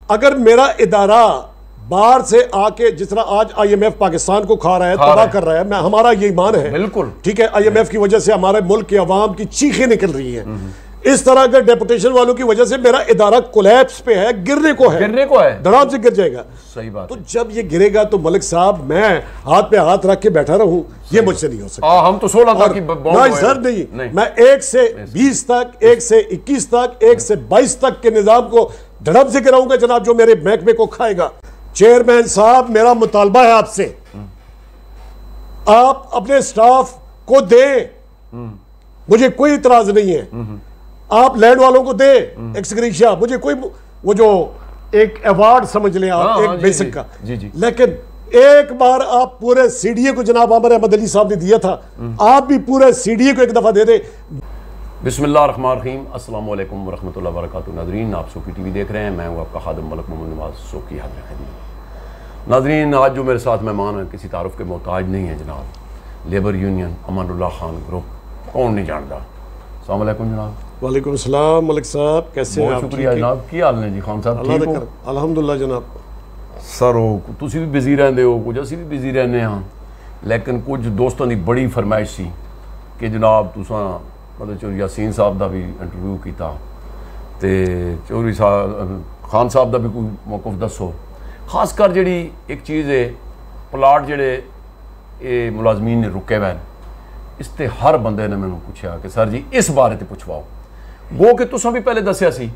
अगर मेरा इदारा बाहर से आके, जिस तरह आज IMF पाकिस्तान को खा रहा है, तबाह कर रहा है, हमारा ये ईमान है, बिल्कुल ठीक है, IMF की वजह से हमारे मुल्क की आवाम की चीखें निकल रही हैं। इस तरह के डेपुटेशन वालों की वजह से मेरा इदारा कोलैप्स पे है, गिरने को है, धड़ाम से गिर जाएगा। सही बात। तो जब ये गिरेगा तो मलिक साहब मैं हाथ पे हाथ रख के बैठा रहूं, ये मुझसे नहीं हो सकता। हम तो 16 तक की नहीं सर, नहीं, मैं 1 से 20 तक, 1 से 21 तक, 1 से 22 तक के निजाम को धड़म से गिराऊंगा जनाब, जो मेरे महकमे को खाएगा। चेयरमैन साहब, मेरा मुतालबा है आपसे, आप अपने स्टाफ को दें, मुझे कोई इतराज नहीं है। आप लैंड वालों को दे एक्सग्रेशिया, मुझे कोई, वो जो एक अवार्ड समझ लें आप, एक बेसिक का, लेकिन एक बार आप पूरे CDA को, जनाब आमिर अहमद अली साहब ने दिया था, आप भी पूरे CDA को एक दफा दे दे। बिस्मिल्लाहिर्रहमानिर्रहीम, अस्सलाम वालेकुम वरहमतुल्लाहि वबरकातुहू। नाज़रीन, आप सोकी TV देख रहे हैं, मैं हूँ आपका खादिम मलिक मोहम्मद नवाज सोकी हाज़िर खिदमत। नाज़रीन, आज जो मेरे साथ मेहमान हैं किसी तारुफ के मोहताज नहीं है जनाब, labour union Amanullah Khan group, कौन नहीं जानता। अस्सलाम वालेकुम जनाब। वालेकुम सलाम मलिक साहब, कैसे हैं आप? शुक्रिया जनाब, की हाल ने जी खान साहब? ठीक हो? अल्हम्दुलिल्लाह जनाब। सर हो तुसी भी बिजी रहंदे हो, कुछ असी भी बिजी रहने हाँ, लेकिन कुछ दोस्तों की बड़ी फरमाइश सी कि जनाब तुसा मतलब चौधरी यासीन साहब का भी इंटरव्यू किया, तो चौधरी साहब खान साहब का भी कोई मौकफ दसो। खासकर जी एक चीज़ है, प्लाट जेडे ये मुलाजमीन ने रुके हुए, इस ते हर बंदे ने मैंने पूछा कि सर जी इस बारे ते पुछवाओ, गो कि तुसा भी पहले दसिया सी,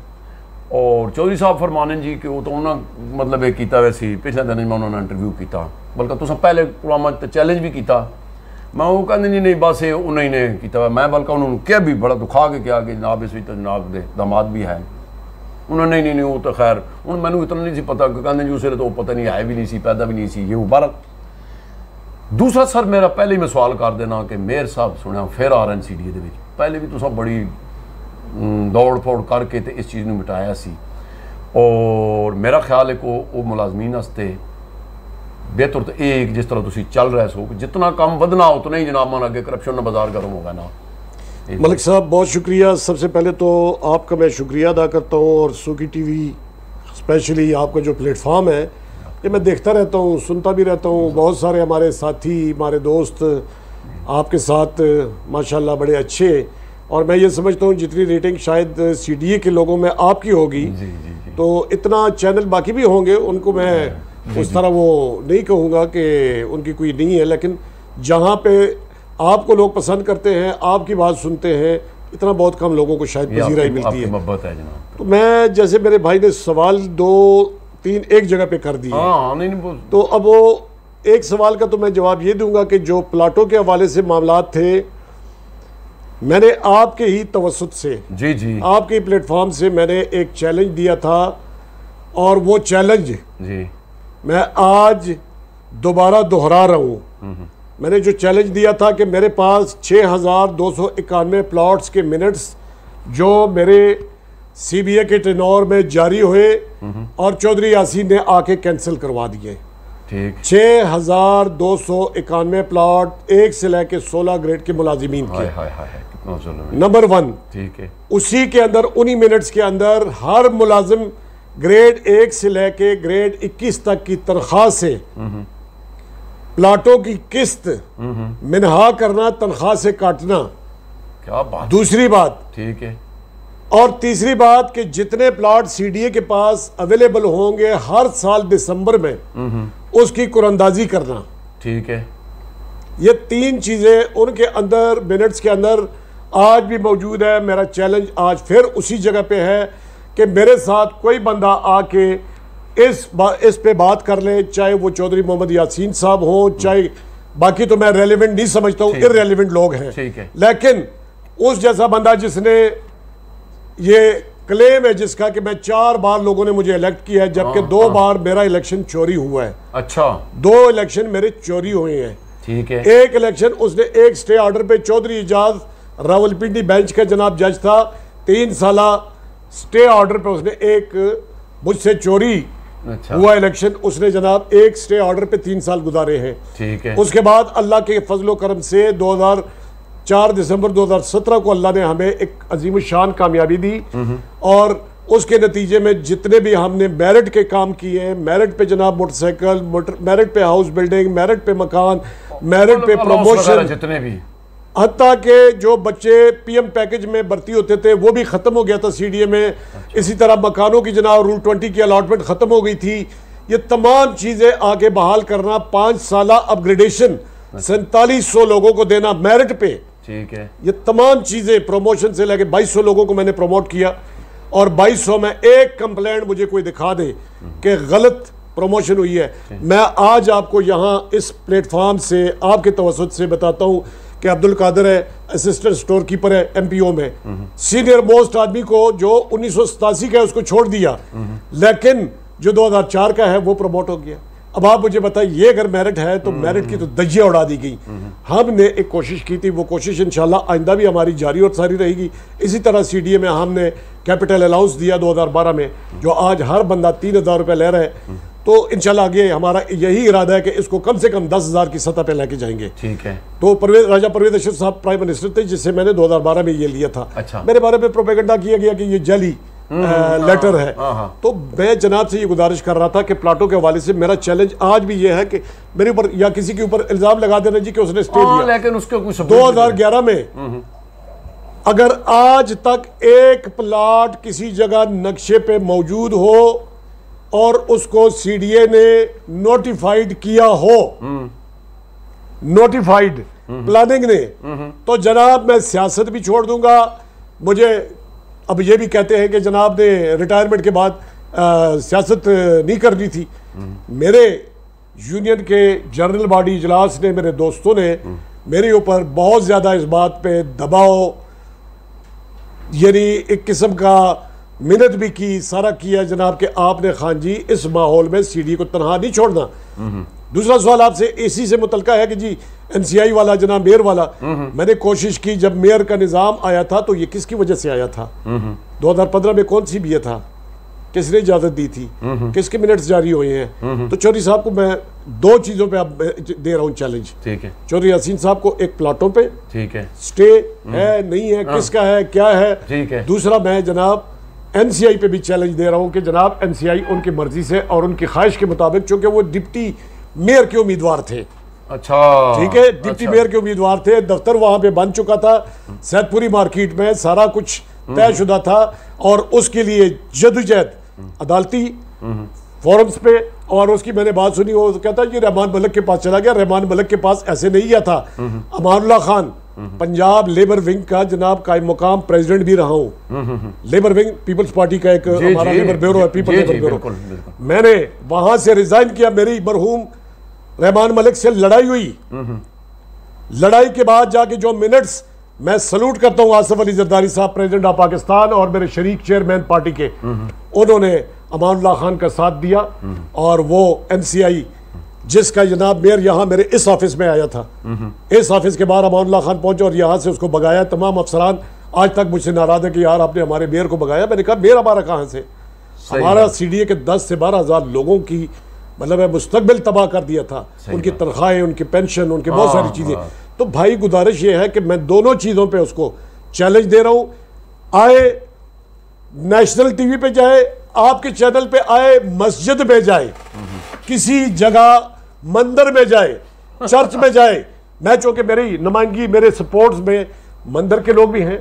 और चौधरी साहब फरमाने जी कि वो तो उन्होंने मतलब ये किया वैसे पिछले दिन मैं उन्होंने इंटरव्यू किया, बल्कि तुसा पहले कुछ चैलेंज भी किया, मैं वो कहते जी नहीं बस ये उन्हें ने किया, मैं बल्कि उन्होंने क्या भी बड़ा दुखा के क्या कि जनाब इस तो जनाब दे दामाद भी है, उन्होंने नहीं वो तो खैर हूँ मैंने इतना नहीं सी पता, कहते जी उस तो पता नहीं है भी नहीं सी, पैदा भी नहीं सी, ये मुबारक। दूसरा सर मेरा पहले ही मैं सवाल कर देना कि मेयर साहब सुनिया फिर आ रहे हैं CDA के, पहले भी तुसा बड़ी दौड़ फौड़ करके तो इस चीज़ में मिटाया सी, और मेरा ख्याल है को वो मुलाजमीन वास्ते बेहतर तो एक जिस तरह तुम चल रहे सो, जितना कम ਵਧਣਾ उतना ही जनाब मन अगे करप्शन का बाजार गर्म होगा ना। मलिक साहब बहुत शुक्रिया, सबसे पहले तो आपका मैं शुक्रिया अदा करता हूँ, और सोकी TV स्पेशली आपका जो प्लेटफॉर्म है ये मैं देखता रहता हूँ, सुनता भी रहता हूँ। बहुत सारे हमारे साथी, हमारे दोस्त आपके साथ माशाल्लाह बड़े अच्छे, और मैं ये समझता हूँ जितनी रेटिंग शायद CDA के लोगों में आपकी होगी, तो इतना चैनल बाकी भी होंगे, उनको मैं उस तरह वो नहीं कहूँगा कि उनकी कोई नहीं है, लेकिन जहाँ पे आपको लोग पसंद करते हैं, आपकी बात सुनते हैं, इतना बहुत कम लोगों को शायद पजीराई मिलती है। तो मैं जैसे मेरे भाई ने सवाल 2-3 एक जगह पे कर दिए, तो अब वो एक सवाल का तो मैं जवाब ये दूंगा कि जो प्लाटों के हवाले से मामलात थे, मैंने आपके ही तवस्सुत से, जी आपके प्लेटफॉर्म से मैंने एक चैलेंज दिया था, और वो चैलेंज मैं आज दोबारा दोहरा रहा हूँ। मैंने जो चैलेंज दिया था कि मेरे पास 6291 प्लॉट्स के मिनट्स जो मेरे CBA के टेनोर में जारी हुए, और चौधरी यासीन ने आके कैंसिल करवा दिए। 6291 प्लॉट 1 से लेके 16 ग्रेड के मुलाजिमीन के, नंबर 1, ठीक है। उसी के अंदर उन्हीं मिनट्स के अंदर हर मुलाजिम ग्रेड 1 से लेके ग्रेड 21 तक की तनख्वाह से प्लाटों की किस्त मिनहा करना, तनख्वाह से काटना। क्या बात। दूसरी बात, ठीक है, और तीसरी बात कि जितने प्लाट CDA के पास अवेलेबल होंगे हर साल दिसंबर में उसकी कुरंदाजी करना, ठीक है। ये 3 चीजें उनके अंदर मिनट्स के अंदर आज भी मौजूद है। मेरा चैलेंज आज फिर उसी जगह पे है कि मेरे साथ कोई बंदा आके इस पे बात कर ले, चाहे वो चौधरी मोहम्मद यासीन साहब हो, चाहे बाकी तो मैं रेलिवेंट नहीं समझता हूँ, इररेलिवेंट लोग हैं, लेकिन उस जैसा बंदा जिसने ये क्लेम है जिसका कि मैं 4 बार लोगों ने मुझे इलेक्ट किया है, जबकि 2 बार मेरा इलेक्शन चोरी हुआ है। अच्छा, 2 इलेक्शन मेरे चोरी हुए हैं, ठीक है। एक इलेक्शन उसने एक स्टे ऑर्डर पे, चौधरी एजाज रावलपिंडी बेंच का जनाब जज था, 3 साल स्टे ऑर्डर पे उसने एक मुझसे चोरी हुआ इलेक्शन, उसने जनाब एक स्टे ऑर्डर पे 3 साल गुजारे हैं, ठीक है। उसके बाद अल्लाह के फजलो करम से 4 दिसंबर 2017 को अल्लाह ने हमें एक अजीम शान कामयाबी दी, और उसके नतीजे में जितने भी हमने मेरिट के काम किए हैं, मेरिट पे जनाब मोटरसाइकिल, मेरिट पे हाउस बिल्डिंग, मेरिट पे मकान, मेरिट पे प्रमोशन, जितने भी, हत्ता के जो बच्चे पीएम पैकेज में भर्ती होते थे वो भी खत्म हो गया था सीडीए में। अच्छा। इसी तरह मकानों की जनाब रूल 20 की अलॉटमेंट खत्म हो गई थी। ये तमाम चीजें आगे बहाल करना, 5 साल अपग्रेडेशन, 4700 लोगों को देना मेरिट पे, ठीक है। ये तमाम चीजें, प्रमोशन से लेके 2200 लोगों को मैंने प्रमोट किया, और 2200 में एक कंप्लेंट मुझे कोई दिखा दे कि गलत प्रमोशन हुई है, मैं आज आपको यहां इस प्लेटफॉर्म से आपके तवसत से बताता हूं कि अब्दुल कादिर है, असिस्टेंट स्टोर कीपर है एमपीओ में, सीनियर मोस्ट आदमी को जो 1987 का है उसको छोड़ दिया, लेकिन जो 2004 का है वो प्रमोट हो गया। अब आप मुझे बताइए, ये अगर मेरिट है तो मेरिट की तो दज्जियां उड़ा दी गई। हमने एक कोशिश की थी, वो कोशिश इंशाल्लाह आइंदा भी हमारी जारी और सारी रहेगी। इसी तरह सीडीए में हमने कैपिटल अलाउंस दिया 2012 में, जो आज हर बंदा 3000 रुपये ले रहा है। तो इंशाल्लाह आगे हमारा यही इरादा है कि इसको कम से कम 10,000 की सतह पे लेके जाएंगे। ठीक है। तो राजा परवेज अशरफ साहब प्राइम मिनिस्टर थे, जिससे मैंने 2012 में ये लिया था। अच्छा। मेरे बारे में प्रोपेगेंडा किया गया कि ये जाली लेटर है। तो मैं जनाब से ये गुजारिश कर रहा था कि प्लाटों के हवाले से मेरा चैलेंज आज भी ये है कि मेरे ऊपर या किसी के ऊपर इल्जाम लगा देना जी कि उसने स्टे लिया, लेकिन उसके कुछ 2011 में अगर आज तक एक प्लाट किसी जगह नक्शे पे मौजूद हो और उसको सीडीए ने नोटिफाइड किया हो, नोटिफाइड प्लानिंग ने, तो जनाब मैं सियासत भी छोड़ दूंगा। मुझे अब ये भी कहते हैं कि जनाब ने रिटायरमेंट के बाद सियासत नहीं करनी थी। मेरे यूनियन के जनरल बॉडी इजलास ने, मेरे दोस्तों ने मेरे ऊपर बहुत ज़्यादा इस बात पे दबाव, यानी एक किस्म का मिन्नत भी की, सारा किया जनाब कि आपने खान जी इस माहौल में सीडी को तनहा नहीं छोड़ना। दूसरा सवाल आपसे एसी से मुतल्का है कि जी एनसीआई वाला, जनाब मेयर वाला, मैंने कोशिश की, जब मेयर का निज़ाम आया था तो ये किसकी वजह से आया था? 2015 में कौन सी बीए था, किसने इजाजत दी थी, किसके मिनट्स जारी हुए हैं? तो चौधरी साहब को मैं 2 चीजों पे अब दे रहा हूँ चैलेंज। ठीक है। चौधरी यासीन साहब को एक प्लाटों पे, ठीक है, स्टे है नहीं है, किसका है क्या है, ठीक है। दूसरा मैं जनाब एनसीआई पे भी चैलेंज दे रहा हूँ कि जनाब एनसीआई उनकी मर्जी से और उनकी ख्वाहिश के मुताबिक, चूंकि वो डिप्टी मेयर के उम्मीदवार थे, अच्छा ठीक है, डिप्टी मेयर के उम्मीदवार थे, दफ्तर वहां पे बन चुका था, सैदपुरी मार्केट में सारा कुछ तयशुदा था, और उसके लिए जदोजहद अदालती फोरम्स पे, और उसकी मैंने बात सुनी, वो कहता है ये रहमान मलिक के पास चला गया। रहमान मलिक के पास ऐसे नहीं गया था, अमानुल्लाह खान पंजाब लेबर विंग का जनाब कायम मुकाम प्रेसिडेंट भी रहा हूँ। लेबर विंग पीपल्स पार्टी का एक हमारा लेबर ब्यूरो है, पीपल लेबर ब्यूरो। मैंने वहां से रिजाइन किया, मेरी मरहूम रहमान मलिक से लड़ाई हुई। लड़ाई के बाद जाके जो मिनट्स, मैं सलूट करता हूं आसिफ अली जरदारी साहब, प्रेसिडेंट ऑफ पाकिस्तान, और मेरे शरीक चेयरमैन पार्टी के, उन्होंने अमानुल्लाह खान का साथ दिया, और वो एनसीआई जिसका जनाब मेयर यहाँ मेरे इस ऑफिस में आया था, इस ऑफिस के बाहर अमानुल्लाह खान पहुंचे और यहाँ से उसको भगाया। तमाम अफसरान आज तक मुझसे नाराज है कि यार आपने हमारे मेयर को भगाया। मैंने कहा मेयर हमारा कहाँ से, हमारा सीडीए के 10 से 12 हज़ार लोगों की मतलब है मुस्तकबिल तबाह कर दिया था, उनकी तनख्वाहें, उनकी पेंशन, उनकी बहुत सारी चीजें। तो भाई गुजारिश ये है कि मैं दोनों चीजों पे उसको चैलेंज दे रहा हूं, आए नेशनल टीवी पे जाए, आपके चैनल पे आए, मस्जिद में जाए, किसी जगह मंदिर में जाए, चर्च में जाए। मैं चूंकि मेरी नुमाइंदगी, मेरे सपोर्ट्स में मंदिर के लोग भी हैं,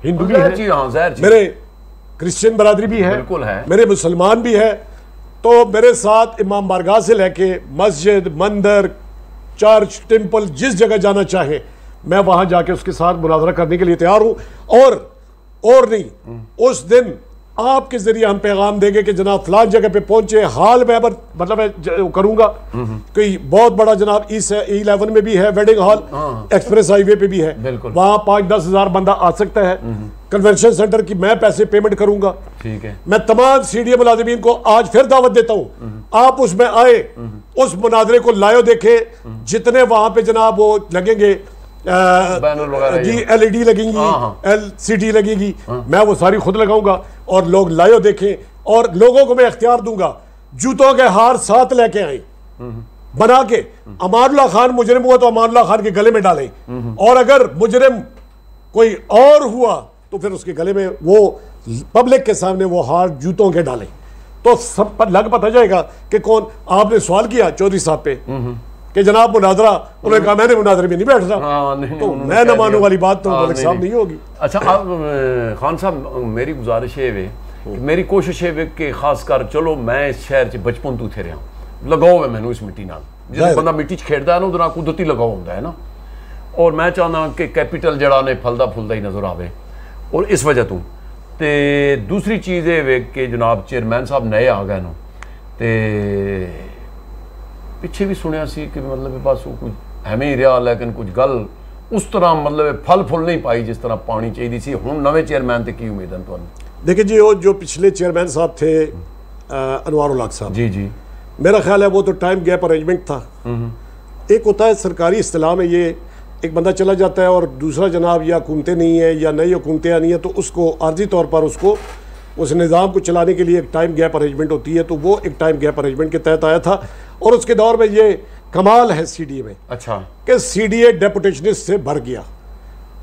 हिंदू भी हैं, मेरे क्रिश्चियन बरादरी भी है, मेरे मुसलमान भी है। तो मेरे साथ इमाम बारगाह से लेके मस्जिद, मंदिर, चर्च, टेंपल, जिस जगह जाना चाहे मैं वहां जाके उसके साथ मुनाजरा करने के लिए तैयार हूं। और नहीं, उस दिन आपके जरिए हम पैगाम देंगे कि जनाब फलान जगह पे पहुंचे, हाल में मतलब करूंगा, कोई बहुत बड़ा जनाब E11 में भी है वेडिंग हॉल, एक्सप्रेस हाईवे पे भी है, वहां 5-10 हज़ार बंदा आ सकता है। कन्वेंशन सेंटर की मैं पैसे पेमेंट करूंगा। ठीक है। मैं तमाम सीडीए मुलाजिमीन को आज फिर दावत देता हूं, आप उसमें आए, उस मुनाजरे को लायो देखे, जितने वहां पे जनाब वो लगेंगे जी, LED लगेंगी, LCD लगेगी, मैं वो सारी खुद लगाऊंगा और लोग लायो देखें। और लोगों को मैं इख्तियार दूंगा, जूतों के हार साथ लेके आए बना के, अमानुल्लाह खान मुजरिम हुआ तो अमानुल्लाह खान के गले में डालें, और अगर मुजरिम कोई और हुआ तो फिर उसके गले में वो पब्लिक के सामने वो हार जूतों के डालें, तो सब पर लग पता जाएगा कि कौन। आपने सवाल किया चौधरी साहब पे कि जनाब मुनाजरा, उन्होंने कहा मैंने मुनाजरे में नहीं बैठ रहा, तो मैं न मानू वाली बात तो मलिक साहब नहीं होगी। अच्छा अब खान साहब मेरी गुजारिश है मेरी कोशिश है कि खास कर चलो मैं इस शहर च बचपन तो थे रहा, लगाओ है मैनू इस मिट्टी नाल, जिस बंदा मिट्टी च खेडदा है ना उहदे नाल कुदरती लगाओ होंदा है ना, और मैं चाहना कि कैपिटल जड़ा ने फलदा फुलदा ही नजर आवे, और इस वजह तो दूसरी चीज़ है कि जनाब चेयरमैन साहब नए आ गए ते पिछे भी सुनिया सी कि मतलब बस वो कुछ एवें ही रहा, लेकिन कुछ गल उस तरह मतलब फल फुल नहीं पाई जिस तरह पानी चाहिए सी। हुण नवे चेयरमैन ते की उम्मीद है तुहानू? देखिए जी, वो जो पिछले चेयरमैन साहब थे अनवार उल हक साहब, जी जी, मेरा ख्याल है वो तो टाइम गैप अरेंजमेंट था। एक होता है सरकारी इस्तिलाह में ये एक बंदा चला जाता है और दूसरा जनाब या हुकूमतें नहीं है या नई हुकूमतें आनी है, तो उसको आर्जी तौर पर उसको उस निज़ाम को चलाने के लिए एक टाइम गैप अरेंजमेंट होती है, तो वो एक टाइम गैप अरेंजमेंट के तहत आया था। और उसके दौर में ये कमाल है सीडीए में, अच्छा, कि सीडीए डेपुटेशनिस्ट से भर गया।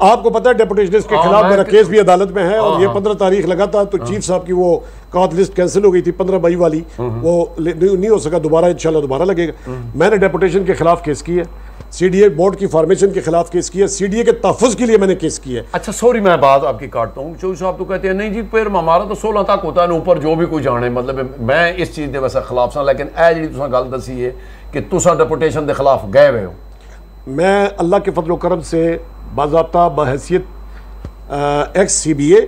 आपको पता है डेपुटेशनिस्ट के खिलाफ मेरा केस भी अदालत में है, और ये 15 तारीख लगा था, तो चीफ साहब की वो कॉथ लिस्ट कैंसिल हो गई थी 15 मई वाली, वो नहीं हो सका, दोबारा इंशाल्लाह दोबारा लगेगा। मैंने डेपुटेशन के खिलाफ केस किया, सीडीए बोर्ड की फॉर्मेशन के खिलाफ केस किया, सीडीए के तहफ़्फ़ुज़ के लिए मैंने केस किया। अच्छा सॉरी मैं बात आपकी काटता हूँ, चौधरी साहब तो कहते हैं नहीं जी फिर हमारा तो 16 तक होता है, ऊपर जो भी कोई जाने, मतलब मैं इस चीज़ के वैसे खिलाफ सा, लेकिन ए जी तुसां गल दसी है कि तुसां डेपुटेशन के खिलाफ गए हुए हो। मैं अल्लाह के फजल करम से बाज़ाब्ता बहैसियत एक्स CBA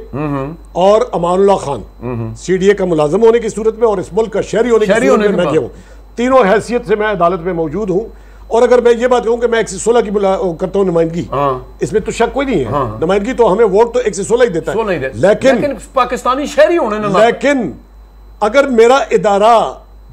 और अमानुल्लाह खान सीडीए का मुलाजम होने की सूरत में और इस मुल्क का शहरी होने की सूरत में मैं गया हूँ, तीनों हैसियत से मैं अदालत में मौजूद हूँ। और अगर मैं ये बात कहूँ कि मैं 116 की करता हूँ नुमाइंदगी, इसमें तो शक कोई नहीं है, नुमाइंदगी तो हमें वोट तो 116 ही देता है, लेकिन पाकिस्तानी शहरी होने ना, लेकिन अगर मेरा इदारा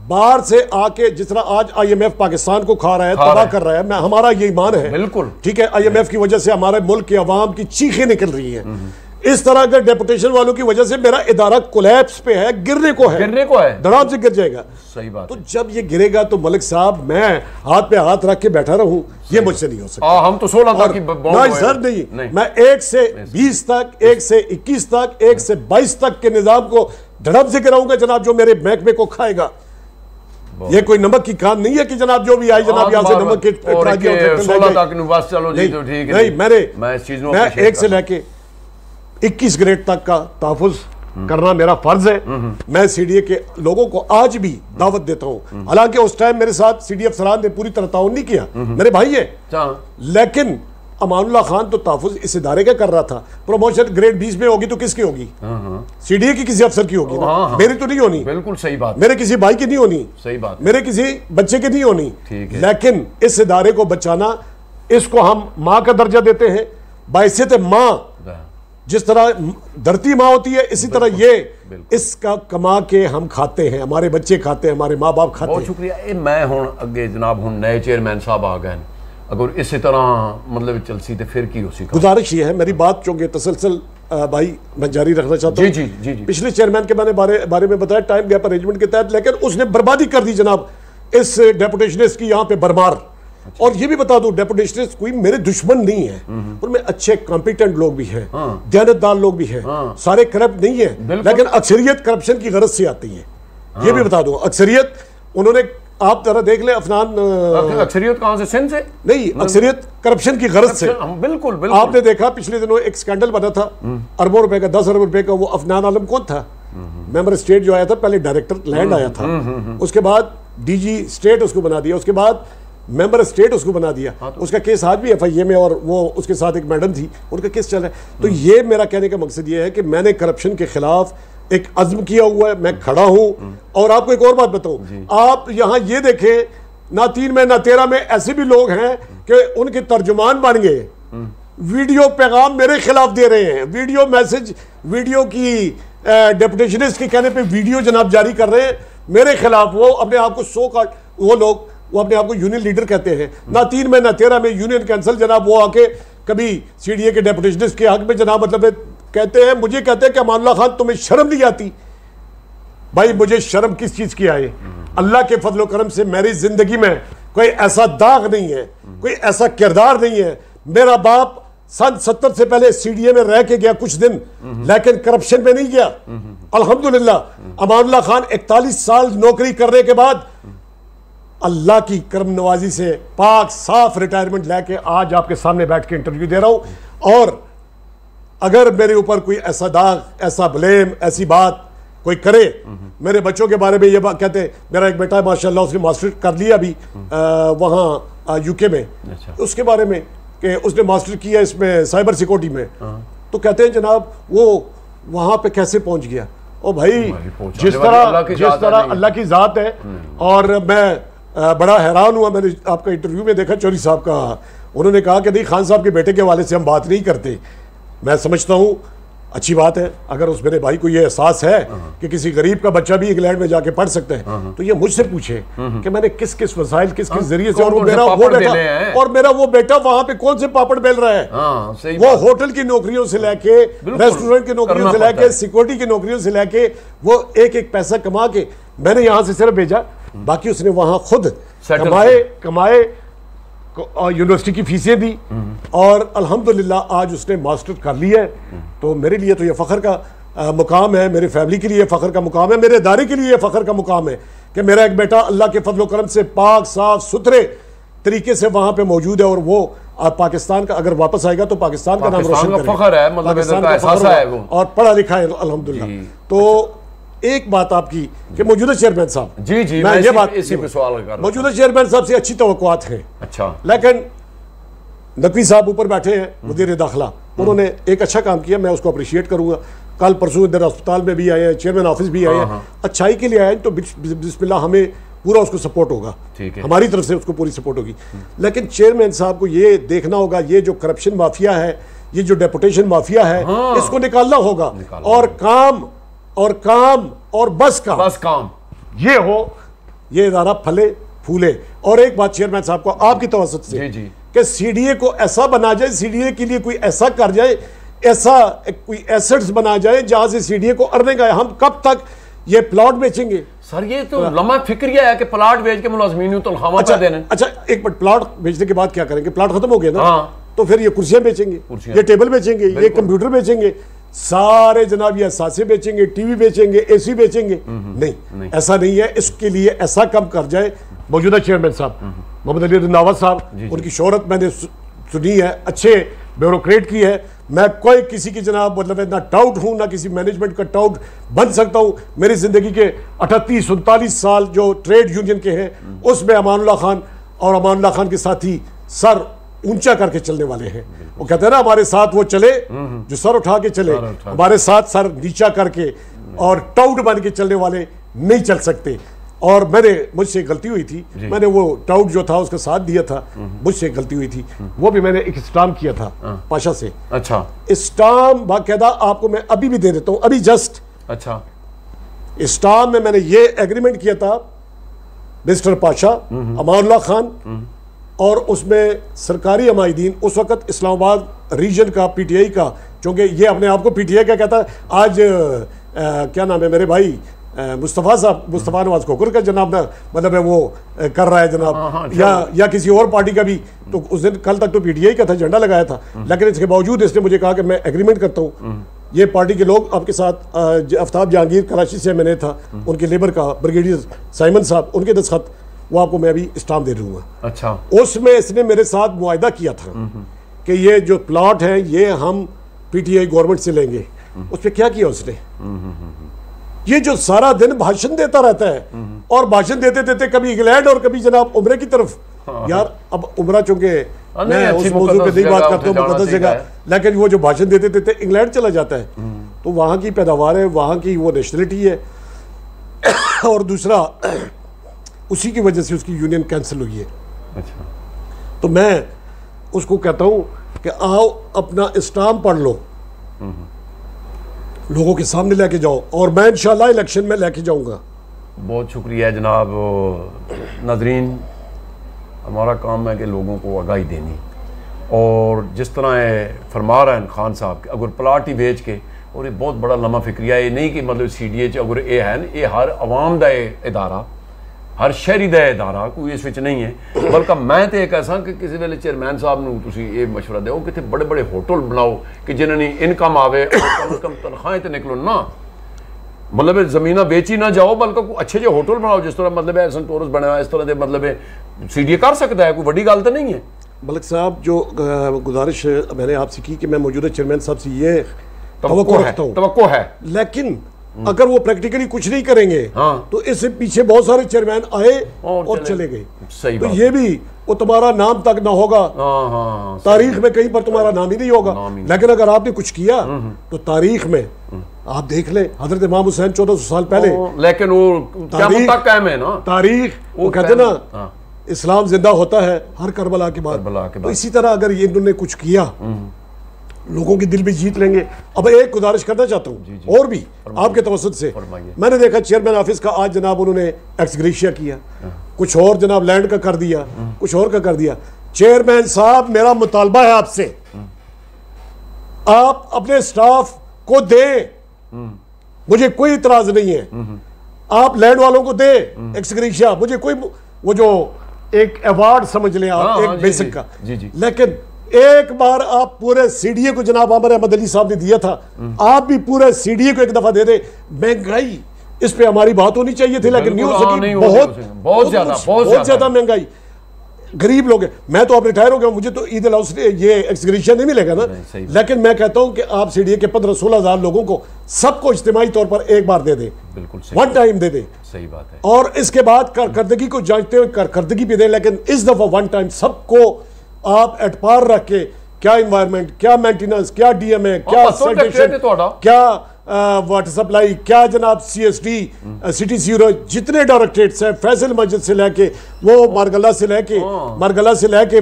बाहर से आके जिस तरह आज IMF पाकिस्तान को खा रहा है, तबाह कर रहा है, मैं हमारा ये ईमान है, बिल्कुल ठीक है, IMF की वजह से हमारे मुल्क के अवाम की चीखें निकल रही हैं, इस तरह अगर डेपुटेशन वालों की वजह से मेरा इदारा कोलैप्स पे है, गिरने को है, धड़ाम से गिर जाएगा। सही बात। तो जब ये गिरेगा तो मलिक साहब मैं हाथ पे हाथ रख के बैठा रहूं, ये मुझसे नहीं हो सकता। हम तो 16 तक की नहीं सर, नहीं, मैं 1 से 20 तक, 1 से 21 तक, 1 से 22 तक के निजाम को धड़म से गिराऊंगा जनाब, जो मेरे महकमे को खाएगा। ये कोई नमक की कान नहीं है कि जनाब जो भी आई जनाब यहाँ से नमक के 16 तक बस चलो जी तो ठीक है। नहीं, मैं 1 से लेके 21 ग्रेड तक का तहफ़्फ़ुज़ करना मेरा फर्ज है। मैं सीडीए के लोगों को आज भी दावत देता हूँ, हालांकि उस टाइम मेरे साथ सीडीए अफसरान ने पूरी तरह ताउन नहीं किया, मेरे भाई है, लेकिन अमानुल्लाह खान तो तहफ़्फ़ुज़ इस इदारे का कर रहा था। प्रमोशन ग्रेड 20 में होगी तो किसकी होगी? सीडीए की किसी अफसर की होगी ना, मेरी तो नहीं होनी। बिल्कुल सही बात। मेरे किसी भाई की नहीं होनी, सही बात। मेरे किसी बच्चे की नहीं होनी, लेकिन इस इदारे को बचाना, इसको हम माँ का दर्जा देते हैं, बाइसियत माँ, जिस तरह धरती माँ होती है इसी तरह ये इसका कमा के हम खाते हैं, हमारे बच्चे खाते हैं, हमारे माँ बाप खाते हैं। बहुत शुक्रिया। मैं हुण अगे जनाब हुण नए चेयरमैन साहब आ गए, अगर इसी तरह मतलब चलसी तो फिर की हो सी? गुजारिश ये है, मेरी बात चूंकि तसलसल भाई मैं जारी रखना चाहता हूँ। जी जी जी। पिछले चेयरमैन के बारे में बताया टाइम गैप अरेंजमेंट के तहत, लेकिन उसने बर्बादी कर दी जनाब इस डेपुटेशनिस्ट की यहाँ पे बरमार। अच्छा। और ये भी बता दूं डेपुटेशनिस्ट कोई मेरे दुश्मन नहीं है, उनमें अच्छे कॉम्पिटेंट लोग भी हैं, दयानतदार लोग भी हैं, सारे करप्ट नहीं है, लेकिन अक्सरियत करप्शन की गरज से आती है। ये भी बता दूं अक्सरियत, उन्होंने आप जरा देख ले अफनान, अक्सरियत कहां से? सिंध से नहीं, अक्सरियत करप्शन की गरज से। बिल्कुल बिल्कुल। आपने देखा पिछले दिनों एक स्कैंडल बना था, अरबों रुपए का, 10 अरब रुपए का, वो अफनान आलम कौन था? मेंबर स्टेट जो आया था, पहले डायरेक्टर लैंड आया था, उसके बाद DG स्टेट उसको बना दिया, उसके बाद मेंबर स्टेट उसको बना दिया। तो उसका केस आज भी FIA में, और वो उसके साथ एक मैडम थी, उनका केस चल रहा है। तो ये मेरा कहने का मकसद ये है कि मैंने करप्शन के खिलाफ एक अज़्म किया हुआ है, मैं खड़ा हूं। और आपको एक और बात बताऊं, आप यहां ये देखें, ना 3 में ना 13 में ऐसे भी लोग हैं कि उनके तर्जुमान बन गए, वीडियो पैगाम मेरे खिलाफ दे रहे हैं, वीडियो मैसेज, वीडियो की डेपुटेशनिस्ट के कहने पे वीडियो जनाब जारी कर रहे हैं मेरे खिलाफ। वो अपने आप को वो लोग वो अपने आप को यूनियन लीडर कहते हैं, ना 3 में ना 13 में यूनियन कैंसिल जनाब, वो आके कभी सीडीए के डेपुटेशनिस्ट के हक में जनाब मतलब कहते हैं, मुझे कहते हैं कि अमानुल्लाह खान तुम्हें शर्म नहीं आती? भाई मुझे शर्म किस चीज की आए? अल्लाह के फजलो करम से मेरी जिंदगी में कोई ऐसा दाग नहीं है, कोई ऐसा किरदार नहीं है। मेरा बाप सन 70 से पहले सीडीए में रह के गया कुछ दिन, लेकिन करप्शन में नहीं गया। अल्हम्दुलिल्लाह अमानुल्लाह खान 41 साल नौकरी करने के बाद अल्लाह की करम नवाजी से पाक साफ रिटायरमेंट लेके आज आपके सामने बैठ के इंटरव्यू दे रहा हूं। और अगर मेरे ऊपर कोई ऐसा दाग, ऐसा ब्लेम, ऐसी बात कोई करे, मेरे बच्चों के बारे में ये बात कहते हैं, मेरा एक बेटा है माशाल्लाह उसने मास्टर कर लिया अभी वहाँ यूके में, उसके बारे में कि उसने मास्टर किया इसमें साइबर सिक्योरिटी में, तो कहते हैं जनाब वो वहाँ पे कैसे पहुँच गया। ओ भाई जिस तरह अल्लाह की ज़ात है। और मैं बड़ा हैरान हुआ, मैंने आपका इंटरव्यू में देखा चौधरी साहब का, उन्होंने कहा कि नहीं खान साहब के बेटे के हवाले से हम बात नहीं करते। मैं समझता हूँ अच्छी बात है, अगर उस मेरे भाई को ये एहसास है कि किसी गरीब का बच्चा भी इंग्लैंड में जाके पढ़ सकते हैं, तो ये मुझसे पूछे कि मैंने किस किस वसाइल, किस किस जरिए से, और मेरा वो बेटा वहां पे कौन से पापड़ बेल रहा है। वो होटल की नौकरियों से लेके, रेस्टोरेंट की नौकरियों से लेके, सिक्योरिटी की नौकरियों से लेके, वो एक एक पैसा कमा के मैंने यहां से सिर्फ भेजा, बाकी उसने वहां खुद कमाए और यूनिवर्सिटी की फीसें दी, और अल्हम्दुलिल्लाह आज उसने मास्टर कर लिया है। तो मेरे लिए तो ये फ़ख्र का मुकाम है, मेरे फैमिली के लिए फ़ख्र का मुकाम है, मेरे इदारे के लिए फ़ख्र का मुकाम है कि मेरा एक बेटा अल्लाह के फजल करम से पाक साफ सुथरे तरीके से वहाँ पे मौजूद है। और वो पाकिस्तान का अगर वापस आएगा तो पाकिस्तान का नाम रोशन करेगा, और पढ़ा लिखा है अल्हम्दुलिल्लाह। तो एक बात आपकी कि मौजूदा चेयरमैन साहब, जी मैं ये बात इसी पे सवाल कर रहा हूं, मौजूदा चेयरमैन साहब से अच्छी तवक्कुआत हैं। अच्छा, लेकिन नकवी साहब ऊपर बैठे हैं, वज़ीर दाखिला, उन्होंने एक अच्छा काम किया, मैं उसको अप्रिशिएट करूंगा। कल परसों इधर अस्पताल में भी आए हैं, चेयरमैन ऑफिस भी आए हैं, अच्छाई के लिए आए, तो बिस्मिल्लाह हमें पूरा उसको सपोर्ट होगा, हमारी तरफ से उसको पूरी सपोर्ट होगी। लेकिन चेयरमैन साहब को ये देखना होगा, ये जो करप्शन माफिया है, ये जो डेपुटेशन माफिया है, इसको निकालना होगा, और काम और बस काम ये हो, ये इदारा फले फूले। और एक बात चेयरमैन साहब को आपकी तवज्जुह से कि सीडीए को ऐसा बना जाए, सीडीए के लिए कोई ऐसा कर जाए, ऐसा कोई एसेट्स बना जाए जहां से सीडीए को अर्निंग आए। हम कब तक ये प्लॉट बेचेंगे सर? ये तो लम्हा फिक्रिया है कि प्लॉट बेच के मुलाजमीन को तनख्वाह देना। अच्छा एक मिनट, प्लॉट बेचने के बाद क्या करेंगे? प्लॉट खत्म हो गया ना, तो फिर ये कुर्सियां बेचेंगे, ये टेबल बेचेंगे, ये कंप्यूटर बेचेंगे, सारे जनाब ये सासे बेचेंगे, टीवी बेचेंगे, एसी बेचेंगे। नहीं, ऐसा नहीं है। इसके लिए ऐसा कम कर जाए मौजूदा चेयरमैन साहब मोहम्मद अली रंधावा साहब, उनकी शोहरत मैंने सुनी है, अच्छे ब्यूरोक्रेट की है। मैं कोई किसी की जनाब मतलब ना टाउट हूं, ना किसी मैनेजमेंट का टाउट बन सकता हूं। मेरी जिंदगी के 38-39 साल जो ट्रेड यूनियन के हैं, उसमें अमानुल्लाह खान और अमानुल्लाह खान के साथी सर ऊंचा करके चलने वाले हैं। वो कहते हैं ना, हमारे साथ वो चले जो सर उठा के चले, हमारे साथ सर नीचा करके और टाउट बन के चलने वाले नहीं चल सकते। और मुझसे गलती हुई थी, मैंने वो टाउट जो था उसका साथ दिया था, मुझसे गलती हुई थी। वो भी मैंने एक स्टाम्प किया था पाशा से। अच्छा, स्टाम्प बाकायदा आपको मैं अभी भी दे देता हूँ, अभी जस्ट। अच्छा, स्टाम्प में मैंने ये एग्रीमेंट किया था मिस्टर पाशा, अमानुल्लाह खान, और उसमें सरकारी अमायदीन उस वक्त इस्लामाबाद रीजन का पीटीआई का, क्योंकि ये अपने आप को पीटीआई का कहता है। आज क्या नाम है मेरे भाई मुस्तफ़ा साहब, मुस्तफ़ा नवाज खोखर का जनाब ना मतलब है वो कर रहा है जनाब, या किसी और पार्टी का भी। तो उस दिन कल तक तो पीटीआई का था, झंडा लगाया था, लेकिन इसके बावजूद इसने मुझे कहा कि मैं एग्रीमेंट करता हूँ, ये पार्टी के लोग आपके साथ, आफ्ताब जहांगीर कराची से मैंने था, उनके लेबर का ब्रिगेडियर साइमन साहब, उनके दस्तखत, वो आपको मैं अभी स्टाम्प दे दूंगा। अच्छा, उसमें इसने मेरे साथ मुआहदा किया था कि ये जो प्लॉट है ये हम पीटीआई गवर्नमेंट से लेंगे। उस पर क्या किया उसने? ये जो सारा दिन भाषण देता रहता है, और भाषण देते देते कभी इंग्लैंड और कभी जनाब उम्रे की तरफ। यार अब उम्रा चूंकि मैं उस मौजूद पे नहीं बात करता हूँ, मुकद्दस जगह, लेकिन वो जो भाषण देते देते इंग्लैंड चला जाता है, तो वहाँ की पैदावार है, वहाँ की वो नेशनलिटी है, और दूसरा उसी की वजह से उसकी यूनियन कैंसिल हुई है। अच्छा, तो मैं उसको कहता हूँ कि आओ अपना स्टाम्प पढ़ लो, लोगों के सामने लेके जाओ, और मैं इंशाल्लाह इलेक्शन में लेके जाऊंगा। बहुत शुक्रिया जनाब। नाज़रीन, हमारा काम है कि लोगों को आगाही देनी, और जिस तरह फरमा रहे हैं खान साहब, अगर प्लाट ही बेच के, और ये बहुत बड़ा लम्हा फिक्रिया, ये नहीं कि मतलब सीडीए अगर ये है ना, ये हर आवाम का इदारा, हर शहरी का इदारा कोई इस विच नहीं है। बल्कि मैं तो एक ऐसा कि किसी वेले चेयरमैन साहब नूं तुसीं ये मशवरा दो कि बड़े बड़े होटल बनाओ कि जिन्हां दी इनकम आवे और कम से कम तनख्वाहें तो निकलो ना, मतलब ज़मीना बेची ना जाओ, बल्कि अच्छे जो होटल बनाओ जिस तरह मतलब है संतोरस बना इस तरह के मतलब सीडीए कर सकता है, कोई बड़ी गल तो नहीं है। मलिक साहब जो गुजारिश मैंने आपसे की कि मैं मौजूदा चेयरमैन साहब से ये तवक्को रखता हूँ, तवक्को है, लेकिन अगर वो प्रैक्टिकली कुछ नहीं करेंगे हाँ। तो इससे पीछे बहुत सारे चेयरमैन आए और चले गए। सही तो ये भी वो तुम्हारा नाम तक ना होगा, तारीख में कहीं पर तुम्हारा नाम ही नहीं होगा। लेकिन अगर आपने कुछ किया तो तारीख में आप देख ले, हजरत इमाम हुसैन 1400 साल पहले, लेकिन वो क़यामत तक कायम है ना तारीख। वो कहते ना इस्लाम जिंदा होता है हर करबला के बाद। तो इसी तरह अगर ये इन्होंने कुछ किया लोगों की दिल भी जीत लेंगे। अब एक गुजारिश करना चाहता हूँ और भी आपके तवसत से, मैंने देखा चेयरमैन ऑफिस का आज जनाब उन्होंने एक्स ग्रेशिया किया, कुछ और जनाब लैंड का कर दिया, कुछ और का कर दिया। चेयरमैन साहब मेरा मुतालबा है आपसे, आप अपने स्टाफ को दें, मुझे कोई इतराज नहीं है, आप लैंड वालों को दें एक्स ग्रेशिया, मुझे कोई वो जो एक अवार्ड समझ लें आप एक बेसिक का। लेकिन एक बार आप पूरे सीडीए को, जनाब आमिर अहमद अली साहब ने दिया था, आप भी पूरे सीडीए को एक दफा दे दे। महंगाई इस पे हमारी बात होनी चाहिए थी, लेकिन नहीं हो सकी। बहुत ज्यादा महंगाई, गरीब लोग हैं। मैं तो अब रिटायर हो गया, मुझे तो ईद अलाउंस ये एक्सग्रेशन नहीं मिलेगा ना, लेकिन मैं कहता हूं कि आप सीडीए के 15-16 हजार लोगों को सबको इज्तिमाई तौर पर एक बार दे दे, वन टाइम दे दे। सही बात है। और इसके बाद कारकर्दगी को जांचते हुए कारकर्दगी भी दे, लेकिन इस दफा वन टाइम सबको आप एट पार रख के, क्या इन्वायरमेंट, क्या मेंटेनेंस, क्या डीएमए, क्या सैनिटेशन, क्या वाटर सप्लाई, क्या जनाब सीएसडी, सिटी सीवरेज, जितने डायरेक्टरेट्स हैं, फैसल मस्जिद से लेके वो मारगला से लेके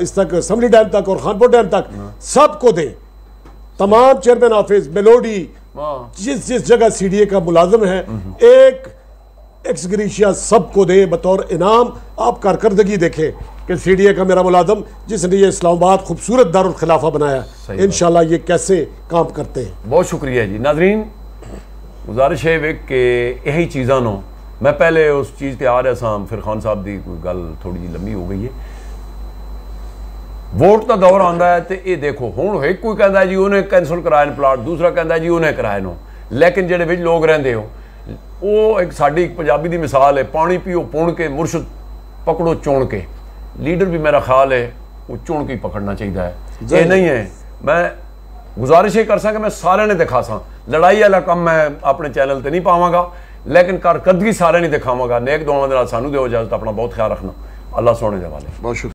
इस तक समली डैम तक और खानपुर डैम तक सबको दे। तमाम चेयरमैन ऑफिस मेलोडी जिस जगह सीडीए का मुलाजिम है एक एक्स ग्रेशिया सबको दे बतौर इनाम। आप कारकर्दगी देखें कि सीडीए का मेरा मुलाजिम जिसने ये इस्लामाबाद खूबसूरत दारुल खिलाफा बनाया, इंशाल्लाह ये कैसे काम करते हैं। बहुत शुक्रिया जी। नाजरीन गुजारिश है वे कि यही चीज़ां नो मैं पहले उस चीज़ ते आ रहा सा, फिर खान साहब की कोई गल थोड़ी जी लंबी हो गई है। वोट का दौर आता है तो ये देखो हुण एक कोई कहता जी उन्हें कैंसल कराए प्लाट, दूसरा कहता जी उन्हें कराए नो, लेकिन जेडे विच लोग रहिंदे हो वो एक साड़ी पंजाबी की मिसाल है, पानी पियो पुण के मुर्शद पकड़ो चुन के। लीडर भी मेरा ख्याल है वो चुन के ही पकड़ना चाहिए है, ये नहीं है। मैं गुजारिश ये कर सका मैं सारे ने दिखा सा, लड़ाई वाला कम मैं अपने चैनल पर नहीं पावांगा, लेकिन कारकर्दगी सारे नहीं दिखावांगा। नेक दुआवां दे नाल सानू दिओ इजाजत, अपना बहुत ख्याल रखना। अल्लाह सोने दे वाले। बहुत शुक्रिया।